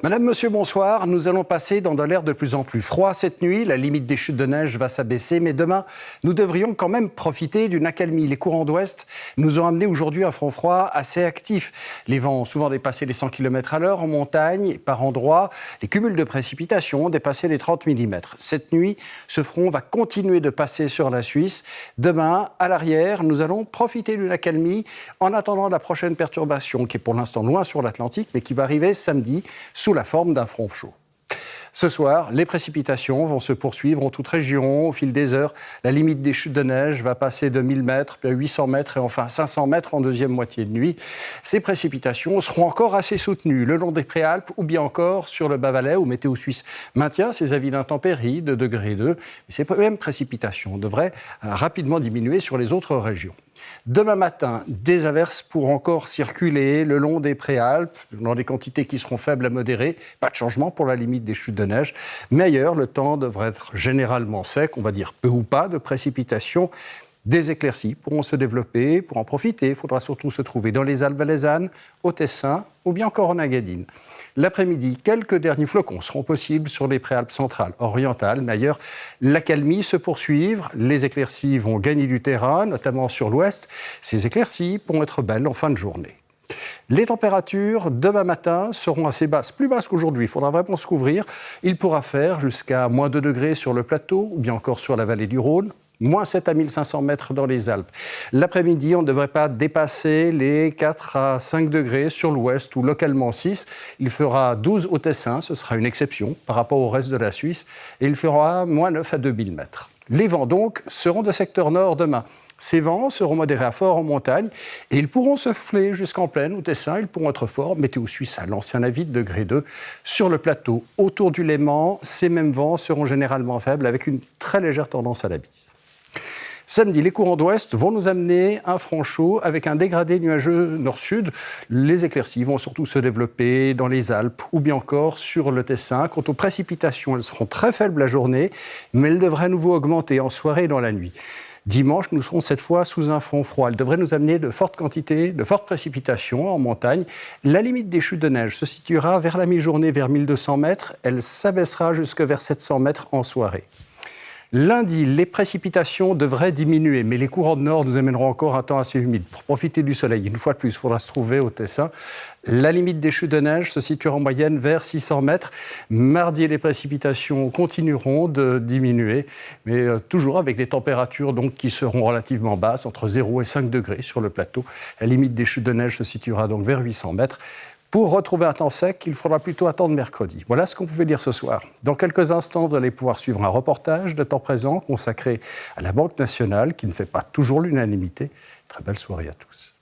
Madame, monsieur, bonsoir. Nous allons passer dans de l'air de plus en plus froid cette nuit. La limite des chutes de neige va s'abaisser, mais demain, nous devrions quand même profiter d'une accalmie. Les courants d'ouest nous ont amené aujourd'hui un front froid assez actif. Les vents ont souvent dépassé les 100 km/h en montagne. Par endroits, les cumuls de précipitations ont dépassé les 30 mm. Cette nuit, ce front va continuer de passer sur la Suisse. Demain, à l'arrière, nous allons profiter d'une accalmie en attendant la prochaine perturbation, qui est pour l'instant loin sur l'Atlantique, mais qui va arriver samedi sous la forme d'un front chaud. Ce soir, les précipitations vont se poursuivre en toute région au fil des heures. La limite des chutes de neige va passer de 1000 mètres, puis à 800 mètres et enfin 500 mètres en deuxième moitié de nuit. Ces précipitations seront encore assez soutenues le long des Préalpes ou bien encore sur le Bas-Valais où Météo Suisse maintient ses avis d'intempéries de degré 2. Ces mêmes précipitations devraient rapidement diminuer sur les autres régions. Demain matin, des averses pourront encore circuler le long des Préalpes, dans des quantités qui seront faibles à modérées. Pas de changement pour la limite des chutes de neige. Mais ailleurs, le temps devrait être généralement sec, on va dire peu ou pas de précipitations. Des éclaircies pourront se développer. Pour en profiter, il faudra surtout se trouver dans les Alpes valaisannes, au Tessin ou bien encore en Engadine. L'après-midi, quelques derniers flocons seront possibles sur les Préalpes centrales, orientales. Mais ailleurs, l'accalmie se poursuivre. Les éclaircies vont gagner du terrain, notamment sur l'ouest. Ces éclaircies pourront être belles en fin de journée. Les températures, demain matin, seront assez basses, plus basses qu'aujourd'hui. Il faudra vraiment se couvrir. Il pourra faire jusqu'à moins 2 degrés sur le plateau ou bien encore sur la vallée du Rhône. Moins 7 à 1500 mètres dans les Alpes. L'après-midi, on ne devrait pas dépasser les 4 à 5 degrés sur l'ouest ou localement 6. Il fera 12 au Tessin, ce sera une exception par rapport au reste de la Suisse. Et il fera moins 9 à 2000 mètres. Les vents donc seront de secteur nord demain. Ces vents seront modérés à forts en montagne et ils pourront souffler jusqu'en plaine au Tessin. Ils pourront être forts. Météo Suisse a lancé un avis de degré 2. Sur le plateau, autour du Léman, ces mêmes vents seront généralement faibles avec une très légère tendance à la bise. Samedi, les courants d'ouest vont nous amener un front chaud avec un dégradé nuageux nord-sud. Les éclaircies vont surtout se développer dans les Alpes ou bien encore sur le Tessin. Quant aux précipitations, elles seront très faibles la journée, mais elles devraient à nouveau augmenter en soirée et dans la nuit. Dimanche, nous serons cette fois sous un front froid. Elle devrait nous amener de fortes quantités, de fortes précipitations en montagne. La limite des chutes de neige se situera vers la mi-journée, vers 1200 mètres. Elle s'abaissera jusque vers 700 mètres en soirée. Lundi, les précipitations devraient diminuer, mais les courants de nord nous amèneront encore un temps assez humide. Pour profiter du soleil, une fois de plus, il faudra se trouver au Tessin. La limite des chutes de neige se situera en moyenne vers 600 mètres. Mardi, les précipitations continueront de diminuer, mais toujours avec des températures donc, qui seront relativement basses, entre 0 et 5 degrés sur le plateau. La limite des chutes de neige se situera donc vers 800 mètres. Pour retrouver un temps sec, il faudra plutôt attendre mercredi. Voilà ce qu'on pouvait dire ce soir. Dans quelques instants, vous allez pouvoir suivre un reportage de temps présent consacré à la Banque nationale, qui ne fait pas toujours l'unanimité. Très belle soirée à tous.